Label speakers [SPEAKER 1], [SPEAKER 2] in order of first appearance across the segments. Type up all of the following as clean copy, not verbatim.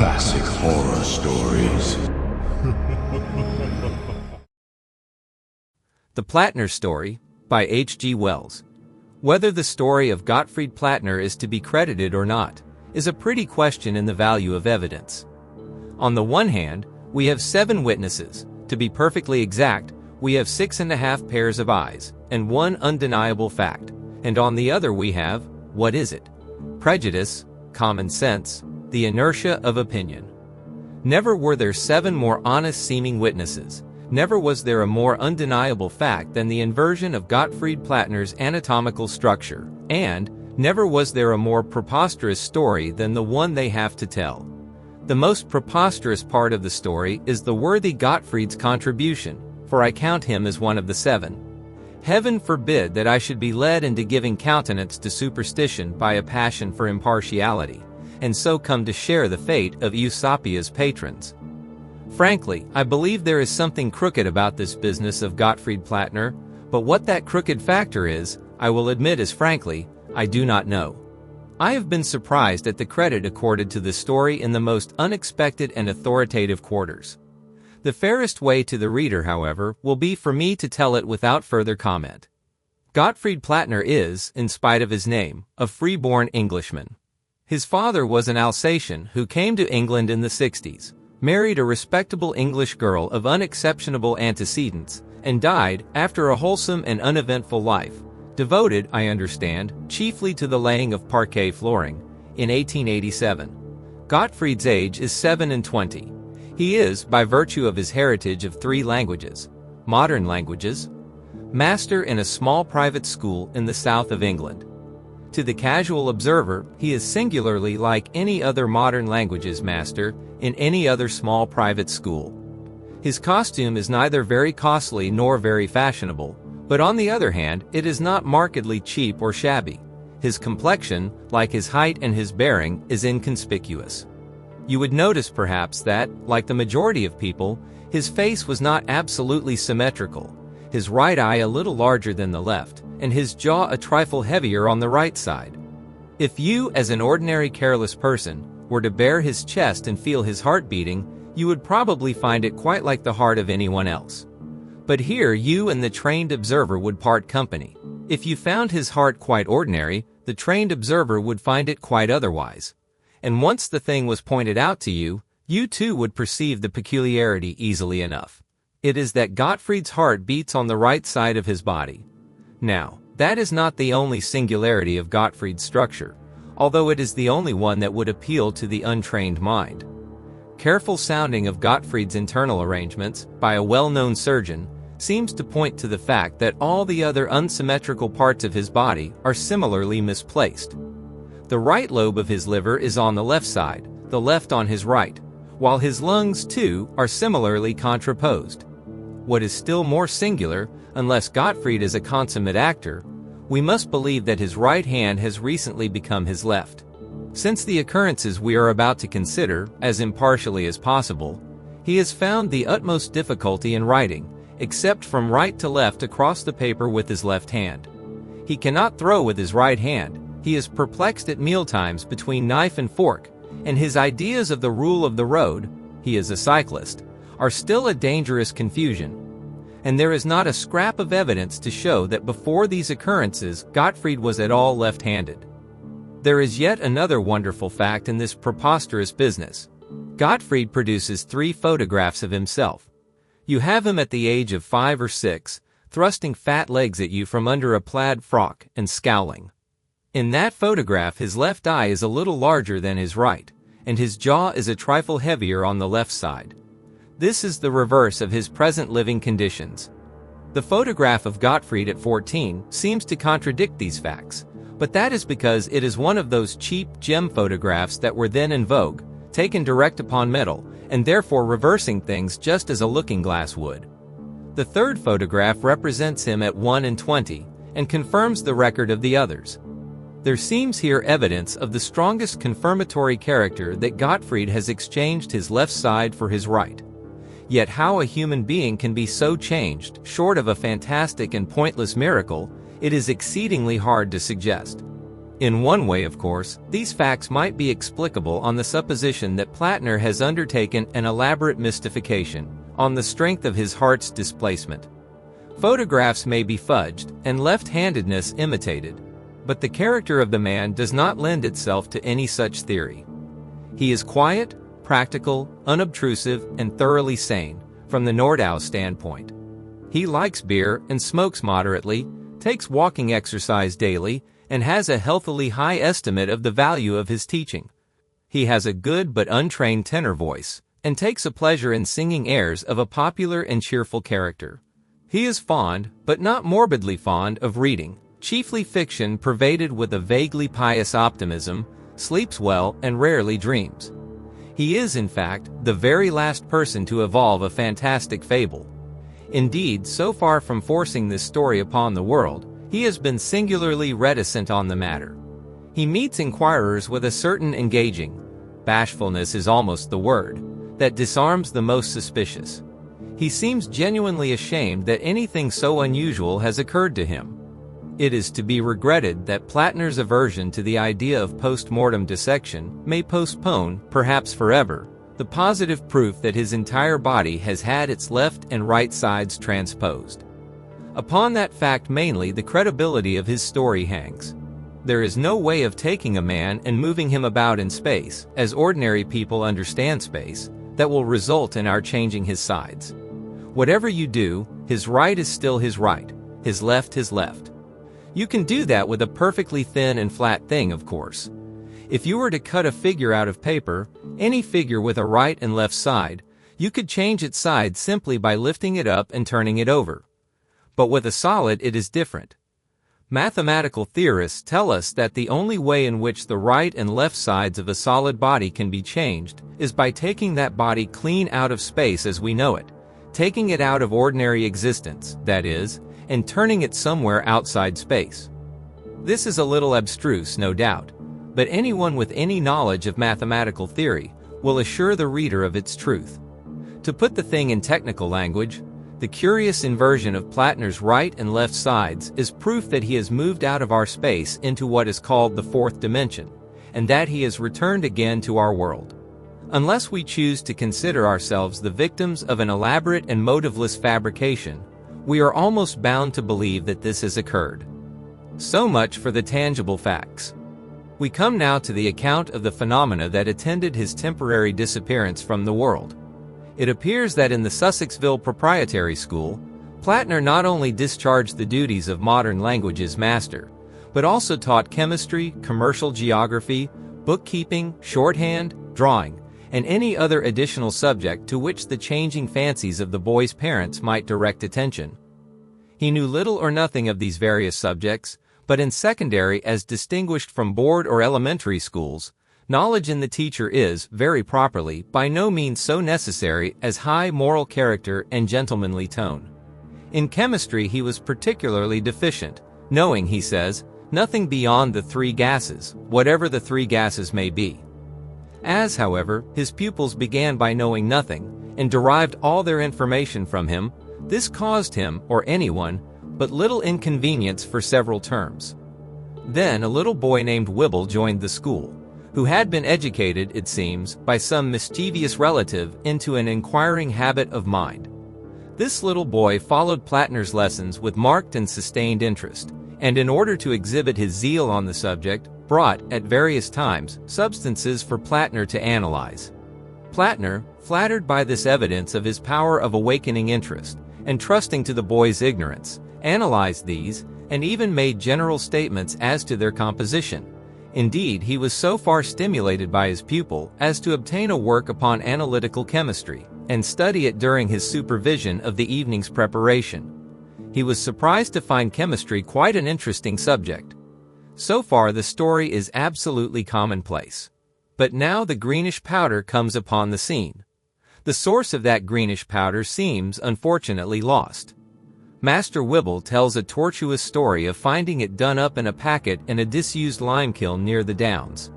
[SPEAKER 1] Classic horror stories.
[SPEAKER 2] The Plattner Story, by H.G. Wells. Whether the story of Gottfried Plattner is to be credited or not, is a pretty question in the value of evidence. On the one hand, we have 7 witnesses. To be perfectly exact, we have 6.5 pairs of eyes, and one undeniable fact. And on the other we have, what is it? Prejudice, common sense, the inertia of opinion. Never were there 7 more honest-seeming witnesses. Never was there a more undeniable fact than the inversion of Gottfried Plattner's anatomical structure, and never was there a more preposterous story than the one they have to tell. The most preposterous part of the story is the worthy Gottfried's contribution, for I count him as one of the 7. Heaven forbid that I should be led into giving countenance to superstition by a passion for impartiality, and so come to share the fate of Eusapia's patrons. Frankly, I believe there is something crooked about this business of Gottfried Plattner, but what that crooked factor is, I will admit as frankly, I do not know. I have been surprised at the credit accorded to the story in the most unexpected and authoritative quarters. The fairest way to the reader, however, will be for me to tell it without further comment. Gottfried Plattner is, in spite of his name, a free-born Englishman. His father was an Alsatian who came to England in the 60s, married a respectable English girl of unexceptionable antecedents, and died, after a wholesome and uneventful life, devoted, I understand, chiefly to the laying of parquet flooring, in 1887. Gottfried's age is 27. He is, by virtue of his heritage of 3 languages, modern languages, master in a small private school in the south of England. To the casual observer, he is singularly like any other modern languages master in any other small private school. His costume is neither very costly nor very fashionable, but on the other hand, it is not markedly cheap or shabby. His complexion, like his height and his bearing, is inconspicuous. You would notice perhaps that, like the majority of people, his face was not absolutely symmetrical, his right eye a little larger than the left, and his jaw a trifle heavier on the right side. If you, as an ordinary careless person, were to bare his chest and feel his heart beating, you would probably find it quite like the heart of anyone else. But here you and the trained observer would part company. If you found his heart quite ordinary, the trained observer would find it quite otherwise. And once the thing was pointed out to you, you too would perceive the peculiarity easily enough. It is that Gottfried's heart beats on the right side of his body. Now, that is not the only singularity of Gottfried's structure, although it is the only one that would appeal to the untrained mind. Careful sounding of Gottfried's internal arrangements, by a well-known surgeon, seems to point to the fact that all the other unsymmetrical parts of his body are similarly misplaced. The right lobe of his liver is on the left side, the left on his right, while his lungs, too, are similarly contraposed. What is still more singular, unless Gottfried is a consummate actor, we must believe that his right hand has recently become his left. Since the occurrences we are about to consider, as impartially as possible, he has found the utmost difficulty in writing, except from right to left across the paper with his left hand. He cannot throw with his right hand, he is perplexed at mealtimes between knife and fork, and his ideas of the rule of the road, he is a cyclist, are still a dangerous confusion. And there is not a scrap of evidence to show that before these occurrences Gottfried was at all left-handed. There is yet another wonderful fact in this preposterous business. Gottfried produces 3 photographs of himself. You have him at the age of 5 or 6, thrusting fat legs at you from under a plaid frock and scowling. In that photograph his left eye is a little larger than his right, and his jaw is a trifle heavier on the left side. This is the reverse of his present living conditions. The photograph of Gottfried at 14 seems to contradict these facts, but that is because it is one of those cheap gem photographs that were then in vogue, taken direct upon metal, and therefore reversing things just as a looking-glass would. The third photograph represents him at 21 and confirms the record of the others. There seems here evidence of the strongest confirmatory character that Gottfried has exchanged his left side for his right. Yet how a human being can be so changed, short of a fantastic and pointless miracle, it is exceedingly hard to suggest. In one way, of course, these facts might be explicable on the supposition that Plattner has undertaken an elaborate mystification, on the strength of his heart's displacement. Photographs may be fudged, and left-handedness imitated, but the character of the man does not lend itself to any such theory. He is quiet, practical, unobtrusive, and thoroughly sane, from the Nordau standpoint. He likes beer and smokes moderately, takes walking exercise daily, and has a healthily high estimate of the value of his teaching. He has a good but untrained tenor voice, and takes a pleasure in singing airs of a popular and cheerful character. He is fond, but not morbidly fond, of reading, chiefly fiction pervaded with a vaguely pious optimism, sleeps well, and rarely dreams. He is, in fact, the very last person to evolve a fantastic fable. Indeed, so far from forcing this story upon the world, he has been singularly reticent on the matter. He meets inquirers with a certain engaging, bashfulness is almost the word, that disarms the most suspicious. He seems genuinely ashamed that anything so unusual has occurred to him. It is to be regretted that Plattner's aversion to the idea of post-mortem dissection may postpone, perhaps forever, the positive proof that his entire body has had its left and right sides transposed. Upon that fact mainly the credibility of his story hangs. There is no way of taking a man and moving him about in space, as ordinary people understand space, that will result in our changing his sides. Whatever you do, his right is still his right, his left his left. You can do that with a perfectly thin and flat thing, of course. If you were to cut a figure out of paper, any figure with a right and left side, you could change its sides simply by lifting it up and turning it over. But with a solid it is different. Mathematical theorists tell us that the only way in which the right and left sides of a solid body can be changed is by taking that body clean out of space as we know it, taking it out of ordinary existence, that is, and turning it somewhere outside space. This is a little abstruse, no doubt, but anyone with any knowledge of mathematical theory will assure the reader of its truth. To put the thing in technical language, the curious inversion of Plattner's right and left sides is proof that he has moved out of our space into what is called the fourth dimension, and that he has returned again to our world. Unless we choose to consider ourselves the victims of an elaborate and motiveless fabrication, we are almost bound to believe that this has occurred. So much for the tangible facts. We come now to the account of the phenomena that attended his temporary disappearance from the world. It appears that in the Sussexville Proprietary School, Plattner not only discharged the duties of modern languages master, but also taught chemistry, commercial geography, bookkeeping, shorthand, drawing, and any other additional subject to which the changing fancies of the boy's parents might direct attention. He knew little or nothing of these various subjects, but in secondary as distinguished from board or elementary schools, knowledge in the teacher is, very properly, by no means so necessary as high moral character and gentlemanly tone. In chemistry he was particularly deficient, knowing, he says, nothing beyond the three gases, whatever the three gases may be. As, however, his pupils began by knowing nothing, and derived all their information from him, this caused him, or anyone, but little inconvenience for several terms. Then a little boy named Wibble joined the school, who had been educated, it seems, by some mischievous relative into an inquiring habit of mind. This little boy followed Plattner's lessons with marked and sustained interest, and in order to exhibit his zeal on the subject, brought, at various times, substances for Plattner to analyze. Plattner, flattered by this evidence of his power of awakening interest, and trusting to the boy's ignorance, analyzed these, and even made general statements as to their composition. Indeed, he was so far stimulated by his pupil as to obtain a work upon analytical chemistry, and study it during his supervision of the evening's preparation. He was surprised to find chemistry quite an interesting subject. So far the story is absolutely commonplace. But now the greenish powder comes upon the scene. The source of that greenish powder seems, unfortunately, lost. Master Wibble tells a tortuous story of finding it done up in a packet in a disused lime kiln near the Downs.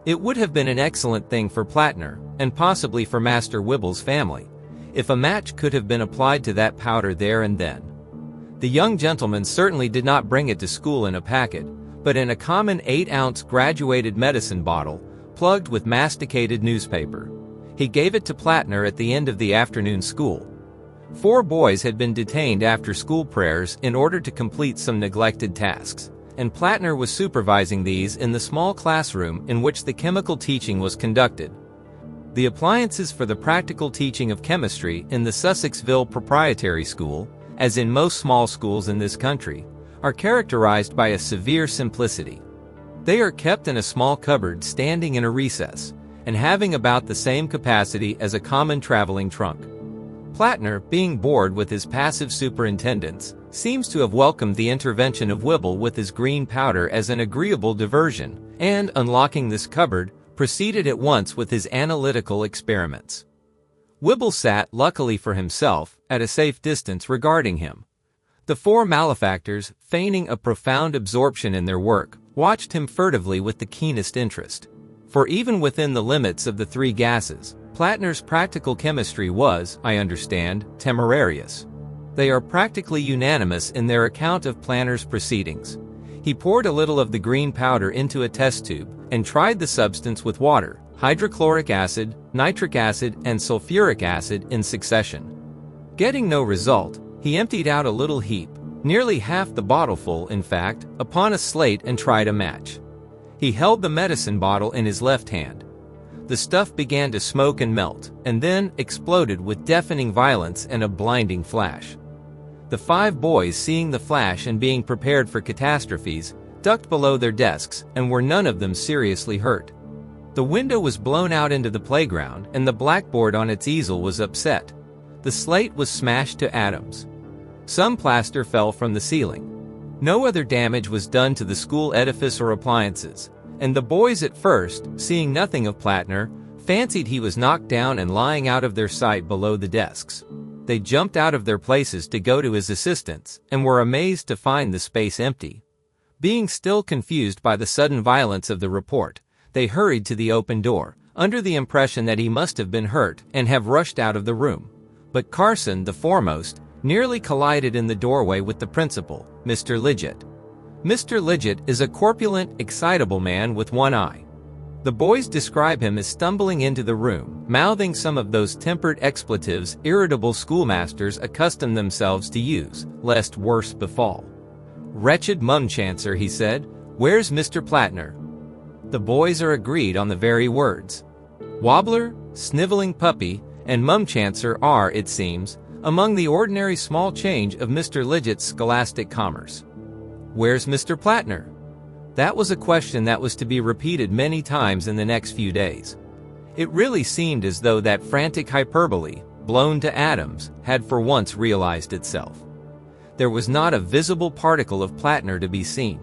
[SPEAKER 2] It would have been an excellent thing for Plattner, and possibly for Master Wibble's family, if a match could have been applied to that powder there and then. The young gentleman certainly did not bring it to school in a packet, but in a common 8-ounce graduated medicine bottle, plugged with masticated newspaper. He gave it to Plattner at the end of the afternoon school. 4 boys had been detained after school prayers in order to complete some neglected tasks, and Plattner was supervising these in the small classroom in which the chemical teaching was conducted. The appliances for the practical teaching of chemistry in the Sussexville Proprietary School, as in most small schools in this country, are characterized by a severe simplicity. They are kept in a small cupboard standing in a recess, and having about the same capacity as a common traveling trunk. Plattner, being bored with his passive superintendence, seems to have welcomed the intervention of Wibble with his green powder as an agreeable diversion, and, unlocking this cupboard, proceeded at once with his analytical experiments. Wibble sat, luckily for himself, at a safe distance regarding him. The 4 malefactors, feigning a profound absorption in their work, watched him furtively with the keenest interest. For even within the limits of the 3 gases, Plattner's practical chemistry was, I understand, temerarious. They are practically unanimous in their account of Plattner's proceedings. He poured a little of the green powder into a test tube and tried the substance with water, hydrochloric acid, nitric acid, and sulfuric acid in succession. Getting no result, he emptied out a little heap, nearly half the bottleful in fact, upon a slate and tried a match. He held the medicine bottle in his left hand. The stuff began to smoke and melt, and then exploded with deafening violence and a blinding flash. The 5 boys, seeing the flash and being prepared for catastrophes, ducked below their desks and were none of them seriously hurt. The window was blown out into the playground and the blackboard on its easel was upset. The slate was smashed to atoms. Some plaster fell from the ceiling. No other damage was done to the school edifice or appliances, and the boys at first, seeing nothing of Plattner, fancied he was knocked down and lying out of their sight below the desks. They jumped out of their places to go to his assistance and were amazed to find the space empty. Being still confused by the sudden violence of the report, they hurried to the open door, under the impression that he must have been hurt and have rushed out of the room. But Carson, the foremost, nearly collided in the doorway with the principal, Mr. Lidgett. Mr. Lidgett is a corpulent, excitable man with one eye. The boys describe him as stumbling into the room, mouthing some of those tempered expletives irritable schoolmasters accustom themselves to use, lest worse befall. "Wretched mumchancer," he said, "where's Mr. Plattner?" The boys are agreed on the very words. Wobbler, sniveling puppy, and mumchancer are, it seems, among the ordinary small change of Mr. Lidgett's scholastic commerce. "Where's Mr. Plattner?" That was a question that was to be repeated many times in the next few days. It really seemed as though that frantic hyperbole, blown to atoms, had for once realized itself. There was not a visible particle of Plattner to be seen,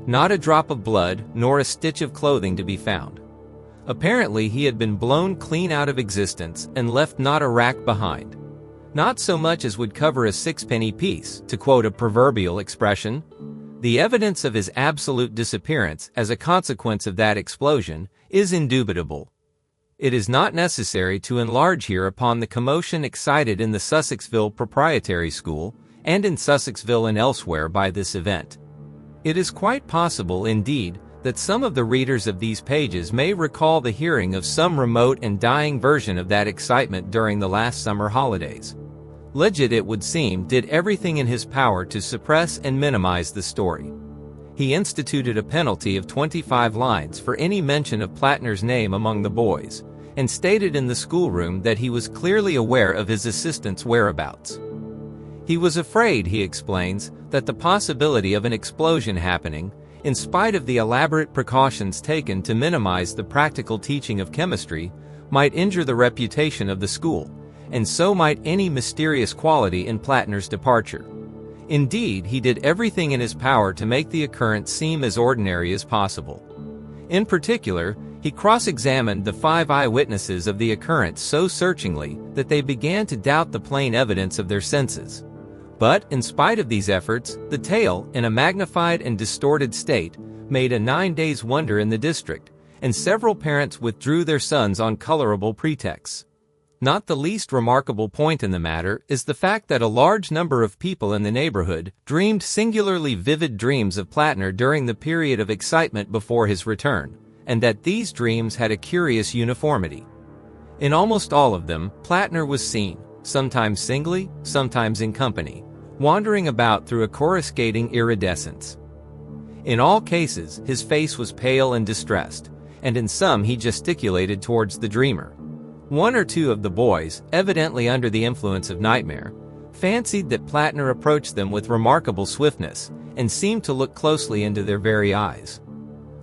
[SPEAKER 2] not a drop of blood, nor a stitch of clothing to be found. Apparently he had been blown clean out of existence and left not a rack behind. Not so much as would cover a 6-penny piece, to quote a proverbial expression. The evidence of his absolute disappearance as a consequence of that explosion is indubitable. It is not necessary to enlarge here upon the commotion excited in the Sussexville Proprietary School and in Sussexville and elsewhere by this event. It is quite possible, indeed, that some of the readers of these pages may recall the hearing of some remote and dying version of that excitement during the last summer holidays. Lidgett, it would seem, did everything in his power to suppress and minimize the story. He instituted a penalty of 25 lines for any mention of Plattner's name among the boys, and stated in the schoolroom that he was clearly aware of his assistant's whereabouts. He was afraid, he explains, that the possibility of an explosion happening, in spite of the elaborate precautions taken to minimize the practical teaching of chemistry, might injure the reputation of the school, and so might any mysterious quality in Plattner's departure. Indeed, he did everything in his power to make the occurrence seem as ordinary as possible. In particular, he cross-examined the 5 eyewitnesses of the occurrence so searchingly that they began to doubt the plain evidence of their senses. But, in spite of these efforts, the tale, in a magnified and distorted state, made a 9 days' wonder in the district, and several parents withdrew their sons on colorable pretexts. Not the least remarkable point in the matter is the fact that a large number of people in the neighborhood dreamed singularly vivid dreams of Plattner during the period of excitement before his return, and that these dreams had a curious uniformity. In almost all of them, Plattner was seen, sometimes singly, sometimes in company, wandering about through a coruscating iridescence. In all cases, his face was pale and distressed, and in some he gesticulated towards the dreamer. One or two of the boys, evidently under the influence of nightmare, fancied that Plattner approached them with remarkable swiftness and seemed to look closely into their very eyes.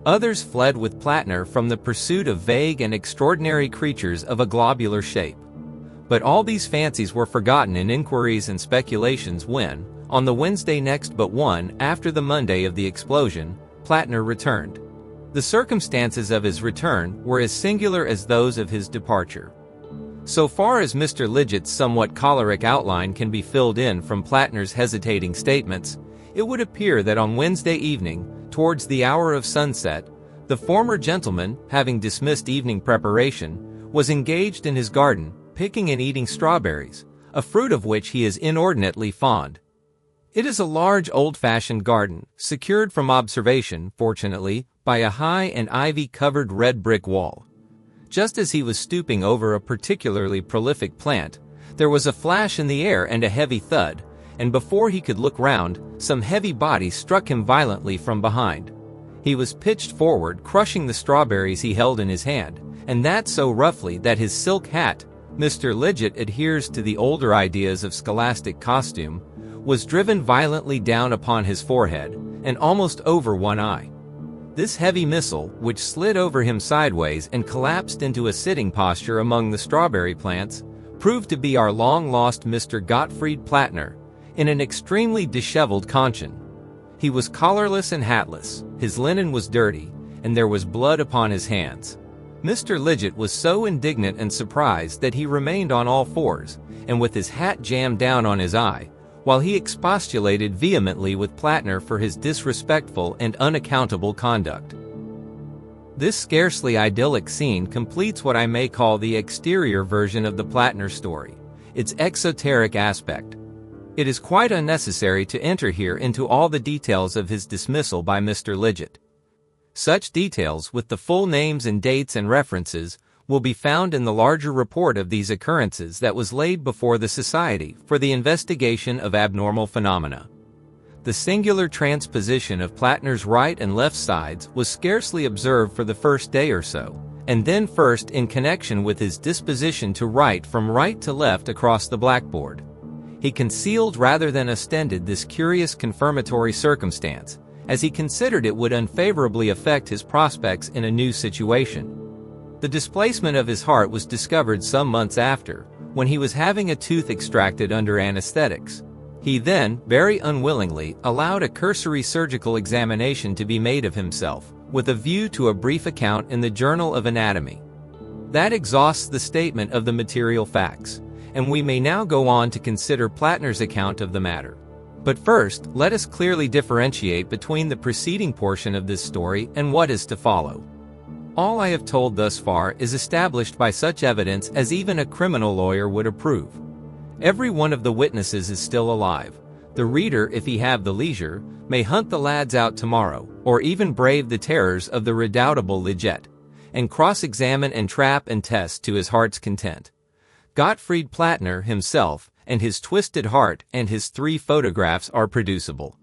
[SPEAKER 2] Others fled with Plattner from the pursuit of vague and extraordinary creatures of a globular shape. But all these fancies were forgotten in inquiries and speculations when, on the Wednesday next but one after the Monday of the explosion, Plattner returned. The circumstances of his return were as singular as those of his departure. So far as Mr. Lidgett's somewhat choleric outline can be filled in from Plattner's hesitating statements, it would appear that on Wednesday evening, towards the hour of sunset, the former gentleman, having dismissed evening preparation, was engaged in his garden, picking and eating strawberries, a fruit of which he is inordinately fond. It is a large old-fashioned garden, secured from observation, fortunately, by a high and ivy-covered red brick wall. Just as he was stooping over a particularly prolific plant, there was a flash in the air and a heavy thud, and before he could look round, some heavy body struck him violently from behind. He was pitched forward, crushing the strawberries he held in his hand, and that so roughly that his silk hat, Mr. Lidgett adheres to the older ideas of scholastic costume, was driven violently down upon his forehead, and almost over one eye. This heavy missile, which slid over him sideways and collapsed into a sitting posture among the strawberry plants, proved to be our long-lost Mr. Gottfried Plattner, in an extremely disheveled condition. He was collarless and hatless, his linen was dirty, and there was blood upon his hands. Mr. Lidgett was so indignant and surprised that he remained on all fours, and with his hat jammed down on his eye, while he expostulated vehemently with Plattner for his disrespectful and unaccountable conduct. This scarcely idyllic scene completes what I may call the exterior version of the Plattner story, its exoteric aspect. It is quite unnecessary to enter here into all the details of his dismissal by Mr. Lidgett. Such details, with the full names and dates and references, will be found in the larger report of these occurrences that was laid before the Society for the Investigation of Abnormal Phenomena. The singular transposition of Plattner's right and left sides was scarcely observed for the first day or so, and then first in connection with his disposition to write from right to left across the blackboard. He concealed rather than ostended this curious confirmatory circumstance, as he considered it would unfavorably affect his prospects in a new situation. The displacement of his heart was discovered some months after, when he was having a tooth extracted under anesthetics. He then, very unwillingly, allowed a cursory surgical examination to be made of himself, with a view to a brief account in the Journal of Anatomy. That exhausts the statement of the material facts, and we may now go on to consider Plattner's account of the matter. But first, let us clearly differentiate between the preceding portion of this story and what is to follow. All I have told thus far is established by such evidence as even a criminal lawyer would approve. Every one of the witnesses is still alive. The reader, if he have the leisure, may hunt the lads out tomorrow, or even brave the terrors of the redoubtable Lidgett, and cross-examine and trap and test to his heart's content. Gottfried Plattner himself, and his twisted heart and his 3 photographs are producible.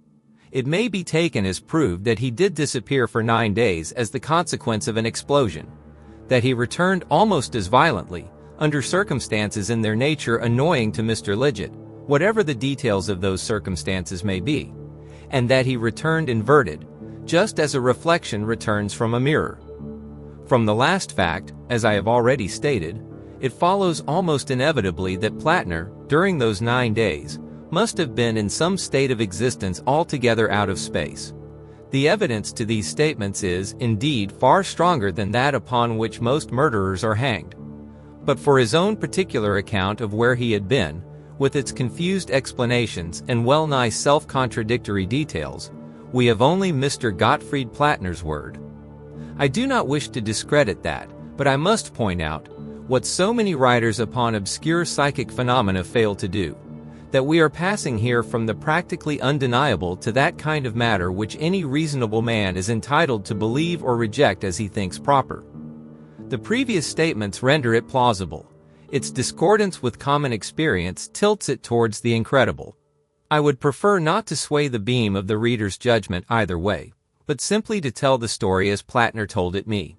[SPEAKER 2] It may be taken as proved that he did disappear for 9 days as the consequence of an explosion, that he returned almost as violently, under circumstances in their nature annoying to Mr. Lidgett, whatever the details of those circumstances may be, and that he returned inverted, just as a reflection returns from a mirror. From the last fact, as I have already stated, it follows almost inevitably that Plattner, during those 9 days, must have been in some state of existence altogether out of space. The evidence to these statements is, indeed, far stronger than that upon which most murderers are hanged. But for his own particular account of where he had been, with its confused explanations and well-nigh self-contradictory details, we have only Mr. Gottfried Plattner's word. I do not wish to discredit that, but I must point out, what so many writers upon obscure psychic phenomena fail to do, that we are passing here from the practically undeniable to that kind of matter which any reasonable man is entitled to believe or reject as he thinks proper. The previous statements render it plausible. Its discordance with common experience tilts it towards the incredible. I would prefer not to sway the beam of the reader's judgment either way, but simply to tell the story as Plattner told it me.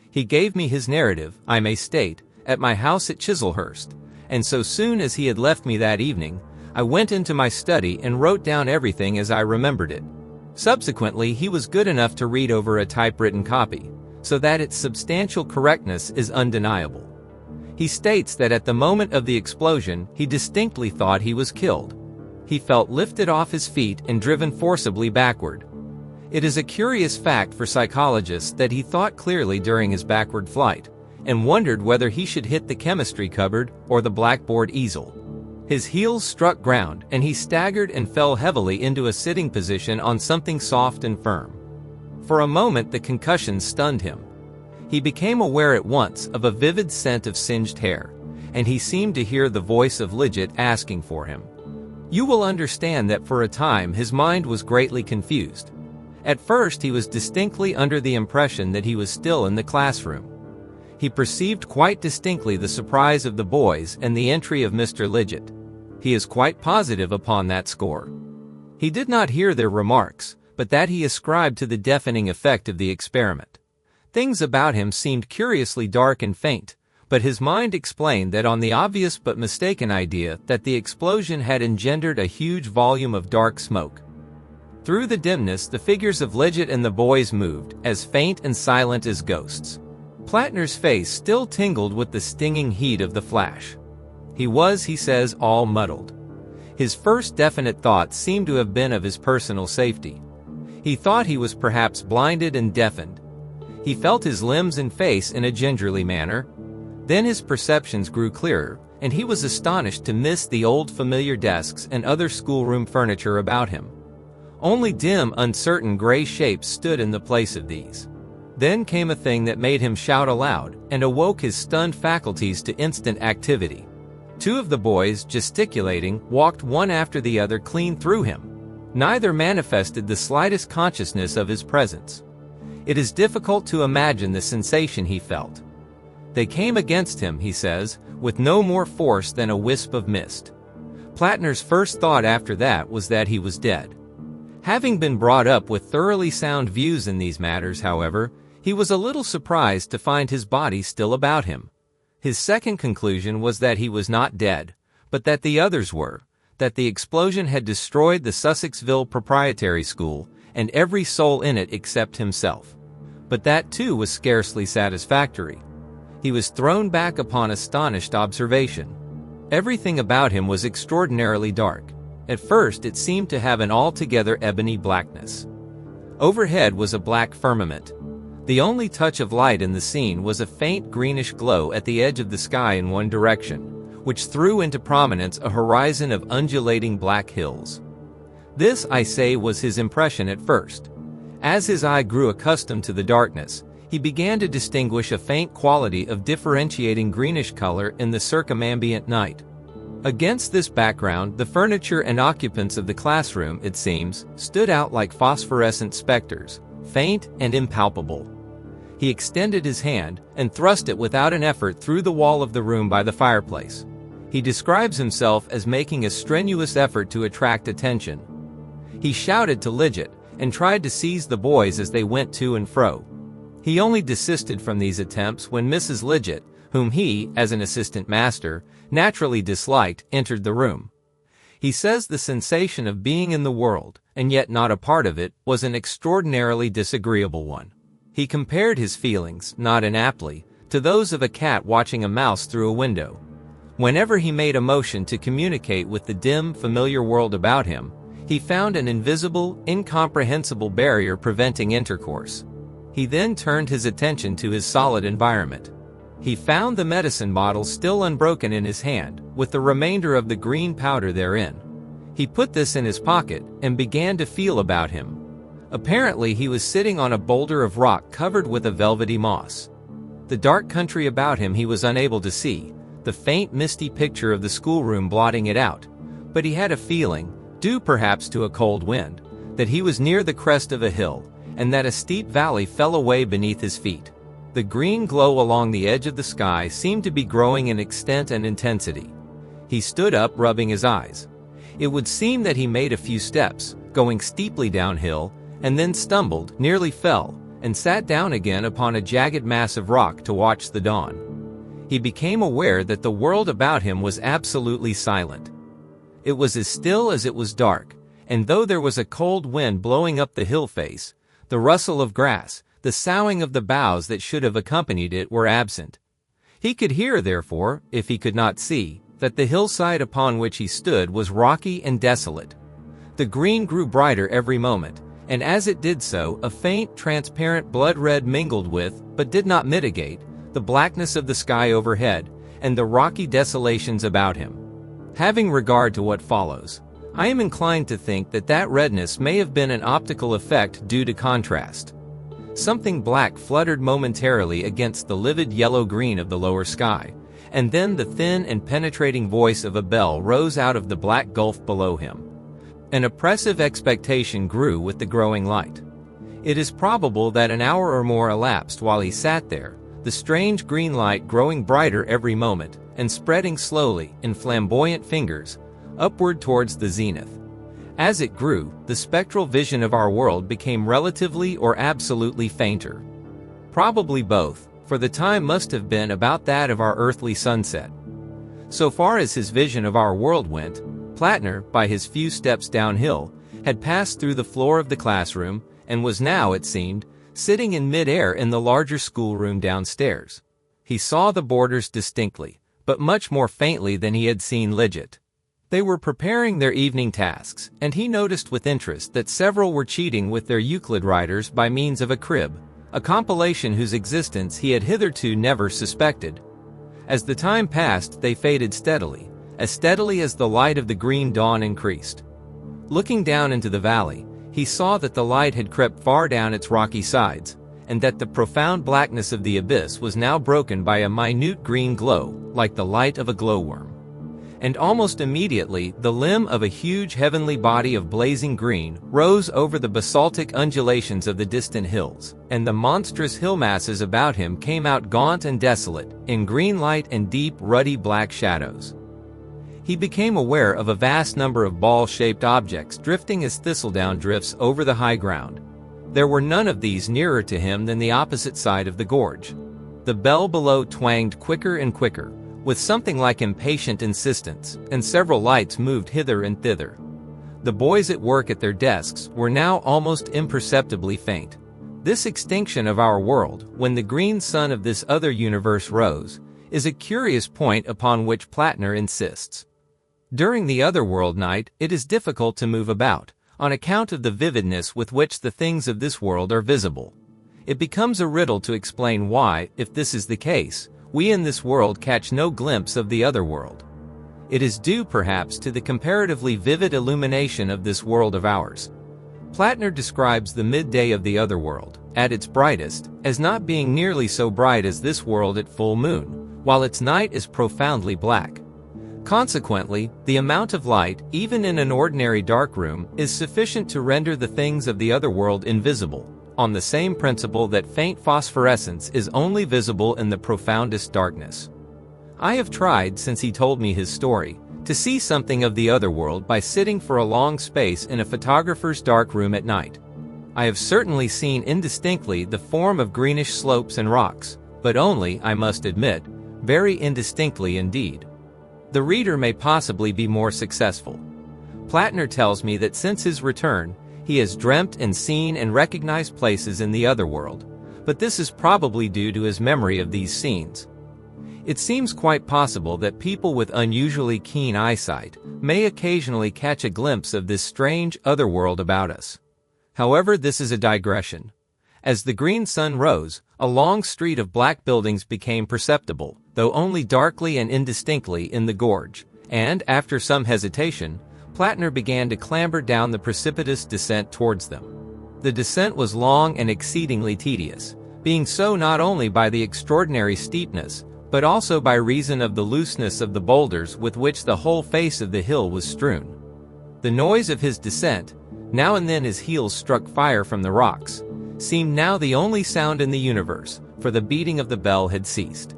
[SPEAKER 2] He gave me his narrative, I may state, at my house at Chislehurst, and so soon as he had left me that evening, I went into my study and wrote down everything as I remembered it. Subsequently, he was good enough to read over a typewritten copy, so that its substantial correctness is undeniable. He states that at the moment of the explosion, he distinctly thought he was killed. He felt lifted off his feet and driven forcibly backward. It is a curious fact for psychologists that he thought clearly during his backward flight, and wondered whether he should hit the chemistry cupboard or the blackboard easel. His heels struck ground, and he staggered and fell heavily into a sitting position on something soft and firm. For a moment the concussion stunned him. He became aware at once of a vivid scent of singed hair, and he seemed to hear the voice of Lidget asking for him. You will understand that for a time his mind was greatly confused. At first he was distinctly under the impression that he was still in the classroom. He perceived quite distinctly the surprise of the boys and the entry of Mr. Lidget. He is quite positive upon that score. He did not hear their remarks, but that he ascribed to the deafening effect of the experiment. Things about him seemed curiously dark and faint, but his mind explained that on the obvious but mistaken idea that the explosion had engendered a huge volume of dark smoke. Through the dimness the figures of Lidget and the boys moved, as faint and silent as ghosts. Plattner's face still tingled with the stinging heat of the flash. He was, he says, all muddled. His first definite thought seemed to have been of his personal safety. He thought he was perhaps blinded and deafened. He felt his limbs and face in a gingerly manner. Then his perceptions grew clearer, and he was astonished to miss the old familiar desks and other schoolroom furniture about him. Only dim, uncertain gray shapes stood in the place of these. Then came a thing that made him shout aloud, and awoke his stunned faculties to instant activity. Two of the boys, gesticulating, walked one after the other clean through him. Neither manifested the slightest consciousness of his presence. It is difficult to imagine the sensation he felt. They came against him, he says, with no more force than a wisp of mist. Plattner's first thought after that was that he was dead. Having been brought up with thoroughly sound views in these matters, however, he was a little surprised to find his body still about him. His second conclusion was that he was not dead, but that the others were, that the explosion had destroyed the Sussexville Proprietary School, and every soul in it except himself. But that too was scarcely satisfactory. He was thrown back upon astonished observation. Everything about him was extraordinarily dark. At first it seemed to have an altogether ebony blackness. Overhead was a black firmament. The only touch of light in the scene was a faint greenish glow at the edge of the sky in one direction, which threw into prominence a horizon of undulating black hills. This, I say, was his impression at first. As his eye grew accustomed to the darkness, he began to distinguish a faint quality of differentiating greenish color in the circumambient night. Against this background, the furniture and occupants of the classroom, it seems, stood out like phosphorescent specters, faint and impalpable. He extended his hand and thrust it without an effort through the wall of the room by the fireplace. He describes himself as making a strenuous effort to attract attention. He shouted to Lidget and tried to seize the boys as they went to and fro. He only desisted from these attempts when Mrs. Lidget, whom he, as an assistant master, naturally disliked, entered the room. He says the sensation of being in the world, and yet not a part of it, was an extraordinarily disagreeable one. He compared his feelings, not inaptly, to those of a cat watching a mouse through a window. Whenever he made a motion to communicate with the dim, familiar world about him, he found an invisible, incomprehensible barrier preventing intercourse. He then turned his attention to his solid environment. He found the medicine bottle still unbroken in his hand, with the remainder of the green powder therein. He put this in his pocket and began to feel about him. Apparently he was sitting on a boulder of rock covered with a velvety moss. The dark country about him he was unable to see, the faint misty picture of the schoolroom blotting it out, but he had a feeling, due perhaps to a cold wind, that he was near the crest of a hill, and that a steep valley fell away beneath his feet. The green glow along the edge of the sky seemed to be growing in extent and intensity. He stood up, rubbing his eyes. It would seem that he made a few steps, going steeply downhill, and then stumbled, nearly fell, and sat down again upon a jagged mass of rock to watch the dawn. He became aware that the world about him was absolutely silent. It was as still as it was dark, and though there was a cold wind blowing up the hill face, the rustle of grass, the soughing of the boughs that should have accompanied it were absent. He could hear, therefore, if he could not see, that the hillside upon which he stood was rocky and desolate. The green grew brighter every moment, and as it did so, a faint, transparent blood red mingled with, but did not mitigate, the blackness of the sky overhead, and the rocky desolations about him. Having regard to what follows, I am inclined to think that that redness may have been an optical effect due to contrast. Something black fluttered momentarily against the livid yellow-green of the lower sky, and then the thin and penetrating voice of a bell rose out of the black gulf below him. An oppressive expectation grew with the growing light. It is probable that an hour or more elapsed while he sat there, the strange green light growing brighter every moment, and spreading slowly, in flamboyant fingers, upward towards the zenith. As it grew, the spectral vision of our world became relatively or absolutely fainter. Probably both, for the time must have been about that of our earthly sunset. So far as his vision of our world went, Plattner, by his few steps downhill, had passed through the floor of the classroom, and was now, it seemed, sitting in mid-air in the larger schoolroom downstairs. He saw the boarders distinctly, but much more faintly than he had seen Lidget. They were preparing their evening tasks, and he noticed with interest that several were cheating with their Euclid writers by means of a crib, a compilation whose existence he had hitherto never suspected. As the time passed, they faded steadily as the light of the green dawn increased. Looking down into the valley, he saw that the light had crept far down its rocky sides, and that the profound blackness of the abyss was now broken by a minute green glow, like the light of a glowworm. And almost immediately, the limb of a huge heavenly body of blazing green rose over the basaltic undulations of the distant hills, and the monstrous hill masses about him came out gaunt and desolate, in green light and deep, ruddy black shadows. He became aware of a vast number of ball-shaped objects drifting as thistledown drifts over the high ground. There were none of these nearer to him than the opposite side of the gorge. The bell below twanged quicker and quicker, with something like impatient insistence, and several lights moved hither and thither. The boys at work at their desks were now almost imperceptibly faint. This extinction of our world, when the green sun of this other universe rose, is a curious point upon which Plattner insists. During the otherworld night, it is difficult to move about, on account of the vividness with which the things of this world are visible. It becomes a riddle to explain why, if this is the case, we in this world catch no glimpse of the other world. It is due perhaps to the comparatively vivid illumination of this world of ours. Plattner describes the midday of the other world, at its brightest, as not being nearly so bright as this world at full moon, while its night is profoundly black. Consequently, the amount of light, even in an ordinary dark room, is sufficient to render the things of the other world invisible, on the same principle that faint phosphorescence is only visible in the profoundest darkness. I have tried, since he told me his story, to see something of the other world by sitting for a long space in a photographer's dark room at night. I have certainly seen indistinctly the form of greenish slopes and rocks, but only, I must admit, very indistinctly indeed. The reader may possibly be more successful. Plattner tells me that since his return, he has dreamt and seen and recognized places in the other world, but this is probably due to his memory of these scenes. It seems quite possible that people with unusually keen eyesight may occasionally catch a glimpse of this strange other world about us. However, this is a digression. As the green sun rose, a long street of black buildings became perceptible, though only darkly and indistinctly, in the gorge, and, after some hesitation, Plattner began to clamber down the precipitous descent towards them. The descent was long and exceedingly tedious, being so not only by the extraordinary steepness, but also by reason of the looseness of the boulders with which the whole face of the hill was strewn. The noise of his descent, now and then his heels struck fire from the rocks, seemed now the only sound in the universe, for the beating of the bell had ceased.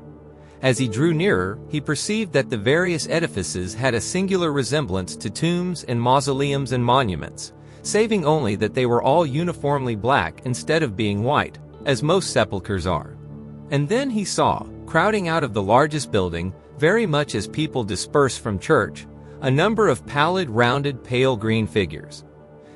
[SPEAKER 2] As he drew nearer, he perceived that the various edifices had a singular resemblance to tombs and mausoleums and monuments, saving only that they were all uniformly black instead of being white, as most sepulchres are. And then he saw, crowding out of the largest building, very much as people disperse from church, a number of pallid, rounded, pale green figures.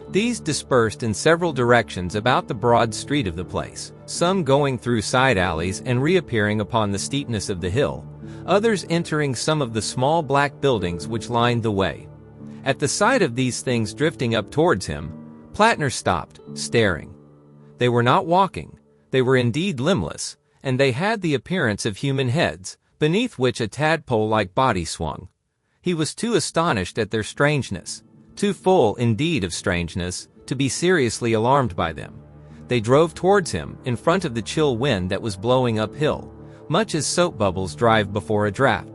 [SPEAKER 2] These dispersed in several directions about the broad street of the place, some going through side alleys and reappearing upon the steepness of the hill, others entering some of the small black buildings which lined the way. At the sight of these things drifting up towards him, Plattner stopped, staring. They were not walking, they were indeed limbless, and they had the appearance of human heads, beneath which a tadpole-like body swung. He was too astonished at their strangeness, too full indeed of strangeness, to be seriously alarmed by them. They drove towards him, in front of the chill wind that was blowing uphill, much as soap bubbles drive before a draught.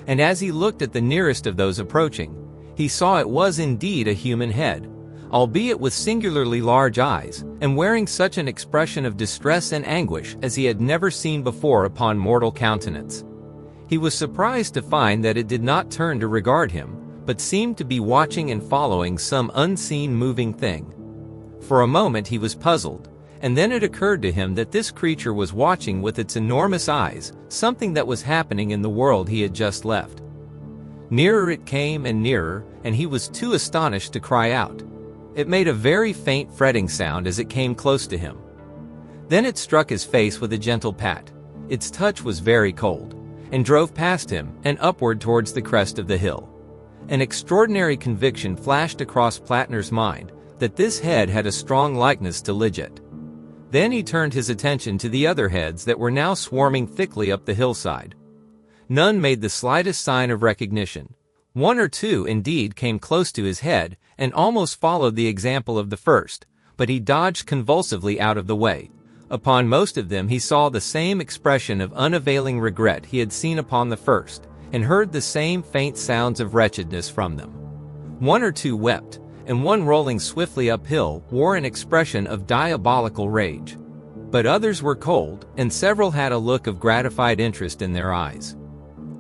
[SPEAKER 2] And as he looked at the nearest of those approaching, he saw it was indeed a human head, albeit with singularly large eyes, and wearing such an expression of distress and anguish as he had never seen before upon mortal countenance. He was surprised to find that it did not turn to regard him, but seemed to be watching and following some unseen moving thing. For a moment he was puzzled, and then it occurred to him that this creature was watching with its enormous eyes something that was happening in the world he had just left. Nearer it came and nearer, and he was too astonished to cry out. It made a very faint fretting sound as it came close to him. Then it struck his face with a gentle pat. Its touch was very cold, and drove past him and upward towards the crest of the hill. An extraordinary conviction flashed across Plattner's mind that this head had a strong likeness to Liget. Then he turned his attention to the other heads that were now swarming thickly up the hillside. None made the slightest sign of recognition. One or two indeed came close to his head and almost followed the example of the first, but he dodged convulsively out of the way. Upon most of them he saw the same expression of unavailing regret he had seen upon the first, and heard the same faint sounds of wretchedness from them. One or two wept, and one rolling swiftly uphill wore an expression of diabolical rage. But others were cold, and several had a look of gratified interest in their eyes.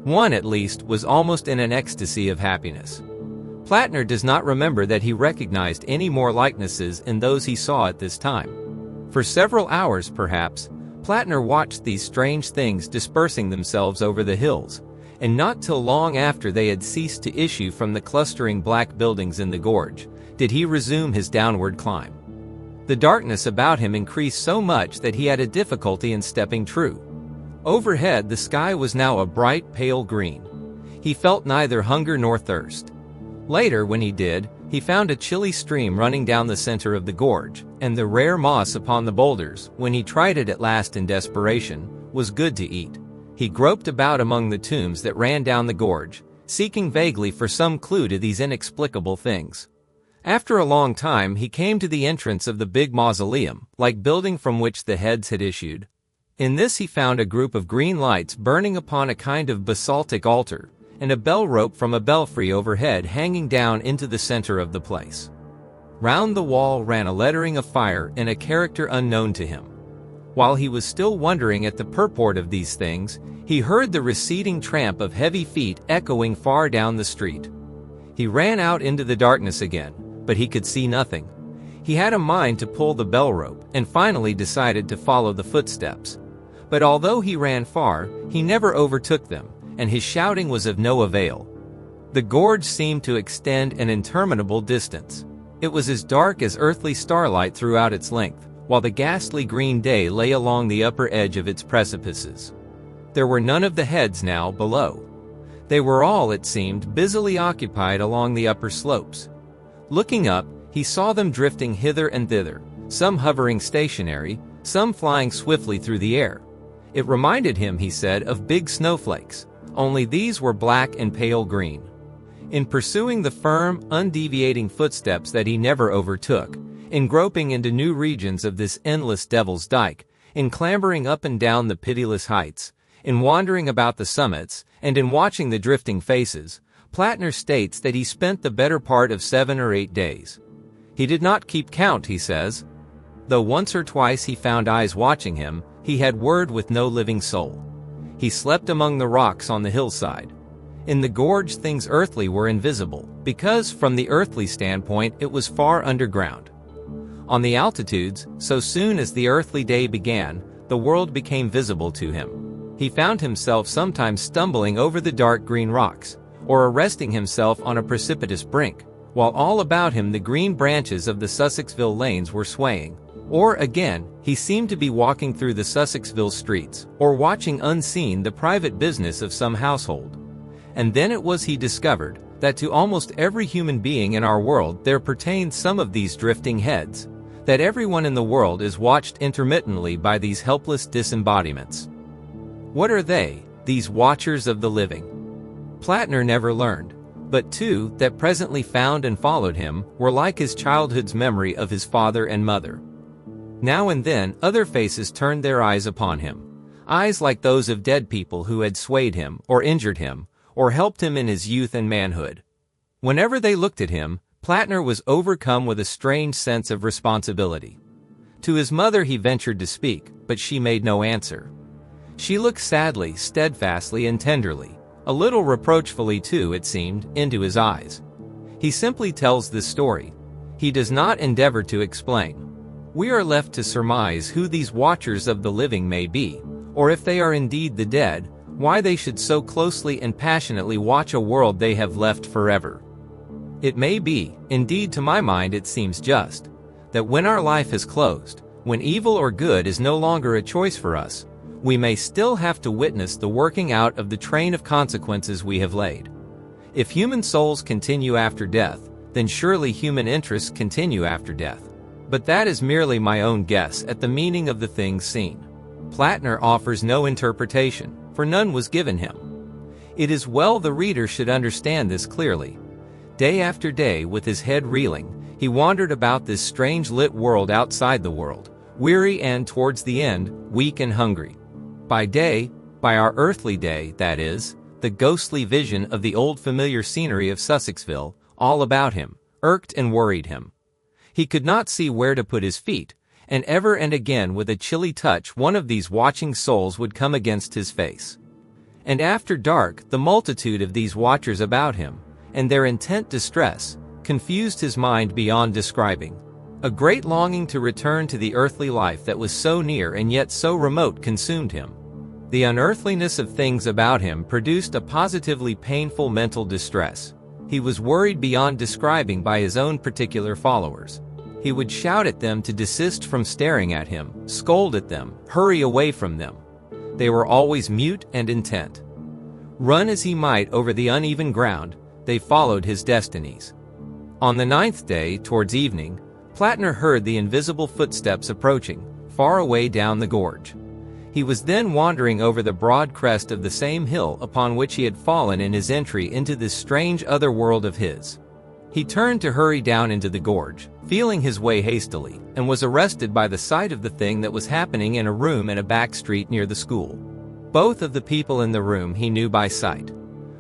[SPEAKER 2] One, at least, was almost in an ecstasy of happiness. Plattner does not remember that he recognized any more likenesses in those he saw at this time. For several hours, perhaps, Plattner watched these strange things dispersing themselves over the hills, and not till long after they had ceased to issue from the clustering black buildings in the gorge, did he resume his downward climb. The darkness about him increased so much that he had a difficulty in stepping true. Overhead the sky was now a bright pale green. He felt neither hunger nor thirst. Later, when he did, he found a chilly stream running down the center of the gorge, and the rare moss upon the boulders, when he tried it at last in desperation, was good to eat. He groped about among the tombs that ran down the gorge, seeking vaguely for some clue to these inexplicable things. After a long time he came to the entrance of the big mausoleum-like building from which the heads had issued. In this he found a group of green lights burning upon a kind of basaltic altar, and a bell rope from a belfry overhead hanging down into the center of the place. Round the wall ran a lettering of fire in a character unknown to him. While he was still wondering at the purport of these things, he heard the receding tramp of heavy feet echoing far down the street. He ran out into the darkness again, but he could see nothing. He had a mind to pull the bell rope, and finally decided to follow the footsteps. But although he ran far, he never overtook them, and his shouting was of no avail. The gorge seemed to extend an interminable distance. It was as dark as earthly starlight throughout its length, while the ghastly green day lay along the upper edge of its precipices. There were none of the heads now below. They were all, it seemed, busily occupied along the upper slopes. Looking up, he saw them drifting hither and thither, some hovering stationary, some flying swiftly through the air. It reminded him, he said, of big snowflakes, only these were black and pale green. In pursuing the firm, undeviating footsteps that he never overtook, in groping into new regions of this endless devil's dyke, In clambering up and down the pitiless heights, in wandering about the summits, and in watching the drifting faces, Plattner states that he spent the better part of 7 or 8 days. He did not keep count, he says. Though once or twice he found eyes watching him, he had word with no living soul. He slept among the rocks on the hillside. In the gorge things earthly were invisible, because from the earthly standpoint it was far underground. On the altitudes, so soon as the earthly day began, the world became visible to him. He found himself sometimes stumbling over the dark green rocks, or arresting himself on a precipitous brink, while all about him the green branches of the Sussexville lanes were swaying. Or again, he seemed to be walking through the Sussexville streets, or watching unseen the private business of some household. And then it was he discovered that to almost every human being in our world there pertained some of these drifting heads, that everyone in the world is watched intermittently by these helpless disembodiments. What are they, these watchers of the living? Plattner never learned, but 2 that presently found and followed him were like his childhood's memory of his father and mother. Now and then other faces turned their eyes upon him, eyes like those of dead people who had swayed him, or injured him, or helped him in his youth and manhood. Whenever they looked at him, Plattner was overcome with a strange sense of responsibility. To his mother he ventured to speak, but she made no answer. She looked sadly, steadfastly, and tenderly, a little reproachfully too, it seemed, into his eyes. He simply tells this story. He does not endeavor to explain. We are left to surmise who these watchers of the living may be, or if they are indeed the dead, why they should so closely and passionately watch a world they have left forever. It may be, indeed to my mind it seems just, that when our life is closed, when evil or good is no longer a choice for us, we may still have to witness the working out of the train of consequences we have laid. If human souls continue after death, then surely human interests continue after death. But that is merely my own guess at the meaning of the things seen. Plattner offers no interpretation, for none was given him. It is well the reader should understand this clearly. Day after day, with his head reeling, he wandered about this strange lit world outside the world, weary and, towards the end, weak and hungry. By day, by our earthly day, that is, the ghostly vision of the old familiar scenery of Sussexville, all about him, irked and worried him. He could not see where to put his feet, and ever and again with a chilly touch one of these watching souls would come against his face. And after dark the multitude of these watchers about him, and their intent distress, confused his mind beyond describing. A great longing to return to the earthly life that was so near and yet so remote consumed him. The unearthliness of things about him produced a positively painful mental distress. He was worried beyond describing by his own particular followers. He would shout at them to desist from staring at him, scold at them, hurry away from them. They were always mute and intent. Run as he might over the uneven ground, they followed his destinies. On the 9th day, towards evening, Plattner heard the invisible footsteps approaching, far away down the gorge. He was then wandering over the broad crest of the same hill upon which he had fallen in his entry into this strange other world of his. He turned to hurry down into the gorge, feeling his way hastily, and was arrested by the sight of the thing that was happening in a room in a back street near the school. Both of the people in the room he knew by sight.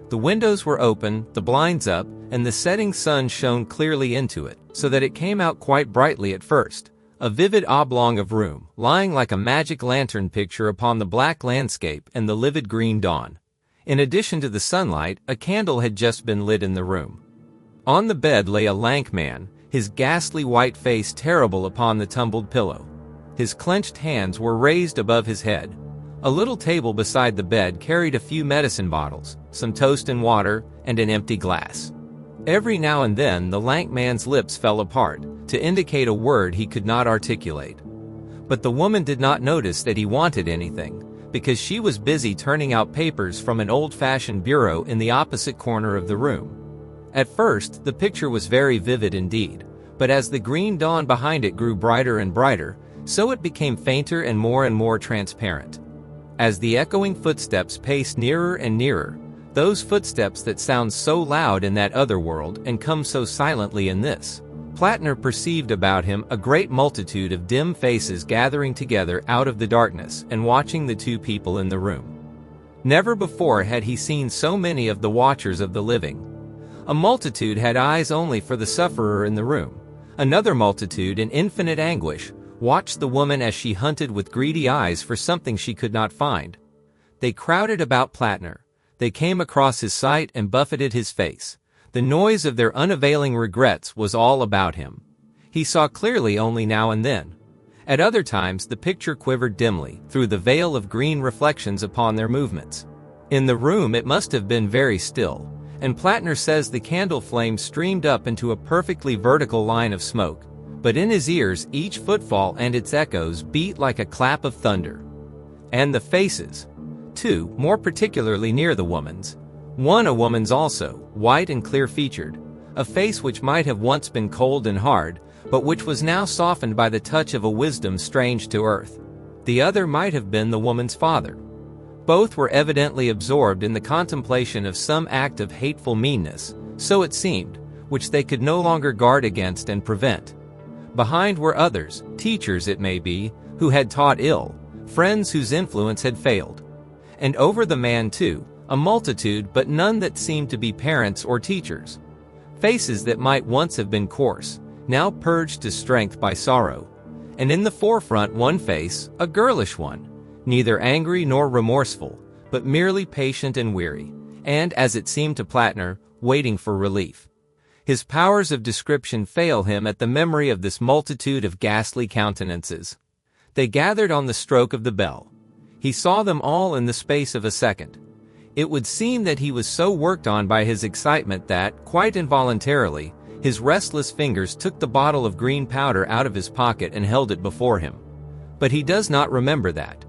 [SPEAKER 2] The windows were open, the blinds up, and the setting sun shone clearly into it, so that it came out quite brightly at first, a vivid oblong of room, lying like a magic lantern picture upon the black landscape and the livid green dawn. In addition to the sunlight, a candle had just been lit in the room. On the bed lay a lank man, his ghastly white face terrible upon the tumbled pillow. His clenched hands were raised above his head. A little table beside the bed carried a few medicine bottles, some toast and water, and an empty glass. Every now and then the lank man's lips fell apart, to indicate a word he could not articulate. But the woman did not notice that he wanted anything, because she was busy turning out papers from an old-fashioned bureau in the opposite corner of the room. At first, the picture was very vivid indeed, but as the green dawn behind it grew brighter and brighter, so it became fainter and more transparent. As the echoing footsteps paced nearer and nearer, those footsteps that sound so loud in that other world and come so silently in this, Plattner perceived about him a great multitude of dim faces gathering together out of the darkness and watching the two people in the room. Never before had he seen so many of the watchers of the living. A multitude had eyes only for the sufferer in the room. Another multitude, in infinite anguish, watched the woman as she hunted with greedy eyes for something she could not find. They crowded about Plattner. They came across his sight and buffeted his face. The noise of their unavailing regrets was all about him. He saw clearly only now and then. At other times the picture quivered dimly through the veil of green reflections upon their movements. In the room it must have been very still, and Plattner says the candle flame streamed up into a perfectly vertical line of smoke, but in his ears each footfall and its echoes beat like a clap of thunder. And the faces, too, more particularly near the woman's. One a woman's also, white and clear-featured, a face which might have once been cold and hard, but which was now softened by the touch of a wisdom strange to earth. The other might have been the woman's father. Both were evidently absorbed in the contemplation of some act of hateful meanness, so it seemed, which they could no longer guard against and prevent. Behind were others, teachers it may be, who had taught ill, friends whose influence had failed. And over the man too, a multitude but none that seemed to be parents or teachers. Faces that might once have been coarse, now purged to strength by sorrow. And in the forefront one face, a girlish one, neither angry nor remorseful, but merely patient and weary, and, as it seemed to Plattner, waiting for relief. His powers of description fail him at the memory of this multitude of ghastly countenances. They gathered on the stroke of the bell. He saw them all in the space of a second. It would seem that he was so worked on by his excitement that, quite involuntarily, his restless fingers took the bottle of green powder out of his pocket and held it before him. But he does not remember that.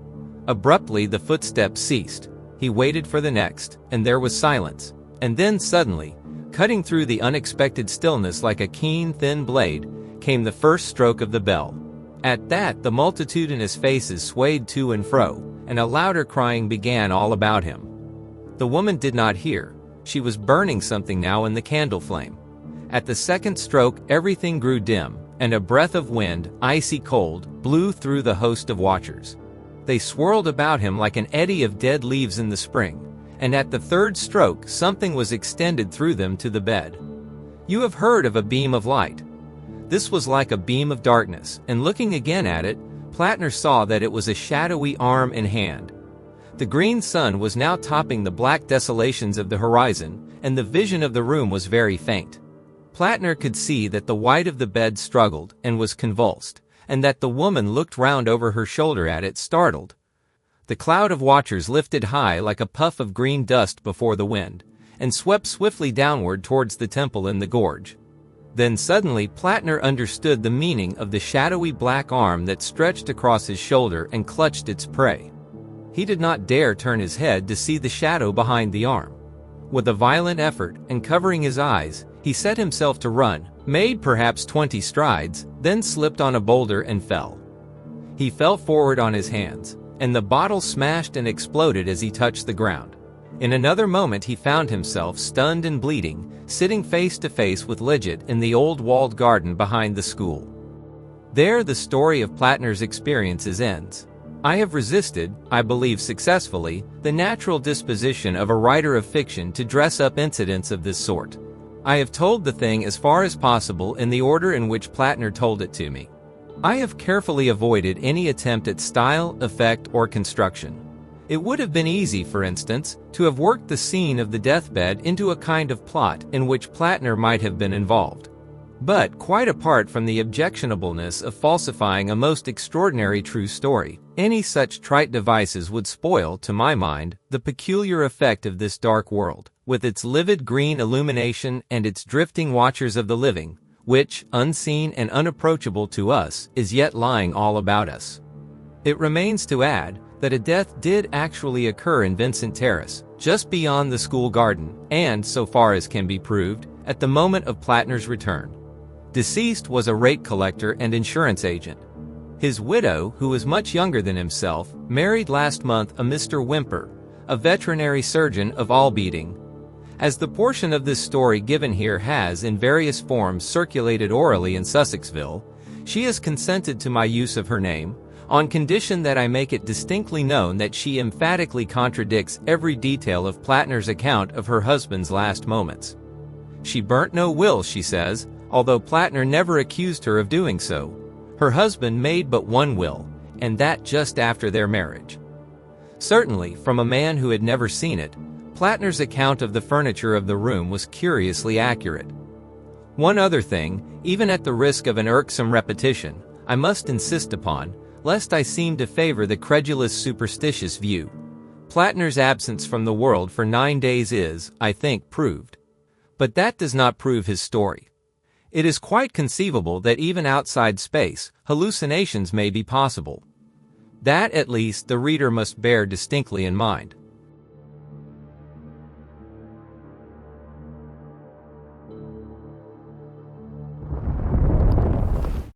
[SPEAKER 2] Abruptly the footsteps ceased. He waited for the next, and there was silence. And then suddenly, cutting through the unexpected stillness like a keen, thin blade, came the first stroke of the bell. At that the multitudinous faces swayed to and fro, and a louder crying began all about him. The woman did not hear. She was burning something now in the candle flame. At the second stroke everything grew dim, and a breath of wind, icy cold, blew through the host of watchers. They swirled about him like an eddy of dead leaves in the spring, and at the third stroke something was extended through them to the bed. You have heard of a beam of light. This was like a beam of darkness, and looking again at it, Plattner saw that it was a shadowy arm and hand. The green sun was now topping the black desolations of the horizon, and the vision of the room was very faint. Plattner could see that the white of the bed struggled and was convulsed, and that the woman looked round over her shoulder at it, startled. The cloud of watchers lifted high like a puff of green dust before the wind, and swept swiftly downward towards the temple in the gorge. Then suddenly Plattner understood the meaning of the shadowy black arm that stretched across his shoulder and clutched its prey. He did not dare turn his head to see the shadow behind the arm. With a violent effort, and covering his eyes, he set himself to run, made perhaps 20 strides, then slipped on a boulder and fell. He fell forward on his hands, and the bottle smashed and exploded as he touched the ground. In another moment he found himself, stunned and bleeding, sitting face to face with Lidget in the old walled garden behind the school. There the story of Plattner's experiences ends. I have resisted, I believe successfully, the natural disposition of a writer of fiction to dress up incidents of this sort. I have told the thing as far as possible in the order in which Plattner told it to me. I have carefully avoided any attempt at style, effect, or construction. It would have been easy, for instance, to have worked the scene of the deathbed into a kind of plot in which Plattner might have been involved. But, quite apart from the objectionableness of falsifying a most extraordinary true story, any such trite devices would spoil, to my mind, the peculiar effect of this dark world, with its livid green illumination and its drifting watchers of the living, which, unseen and unapproachable to us, is yet lying all about us. It remains to add that a death did actually occur in Vincent Terrace, just beyond the school garden, and, so far as can be proved, at the moment of Plattner's return. Deceased was a rate collector and insurance agent. His widow, who was much younger than himself, married last month a Mr. Whymper, a veterinary surgeon of Albeeding. As the portion of this story given here has in various forms circulated orally in Sussexville, she has consented to my use of her name, on condition that I make it distinctly known that she emphatically contradicts every detail of Plattner's account of her husband's last moments. She burnt no will, she says, although Plattner never accused her of doing so. Her husband made but one will, and that just after their marriage. Certainly, from a man who had never seen it, Plattner's account of the furniture of the room was curiously accurate. One other thing, even at the risk of an irksome repetition, I must insist upon, lest I seem to favor the credulous superstitious view. Plattner's absence from the world for 9 days is, I think, proved. But that does not prove his story. It is quite conceivable that even outside space, hallucinations may be possible. That, at least, the reader must bear distinctly in mind.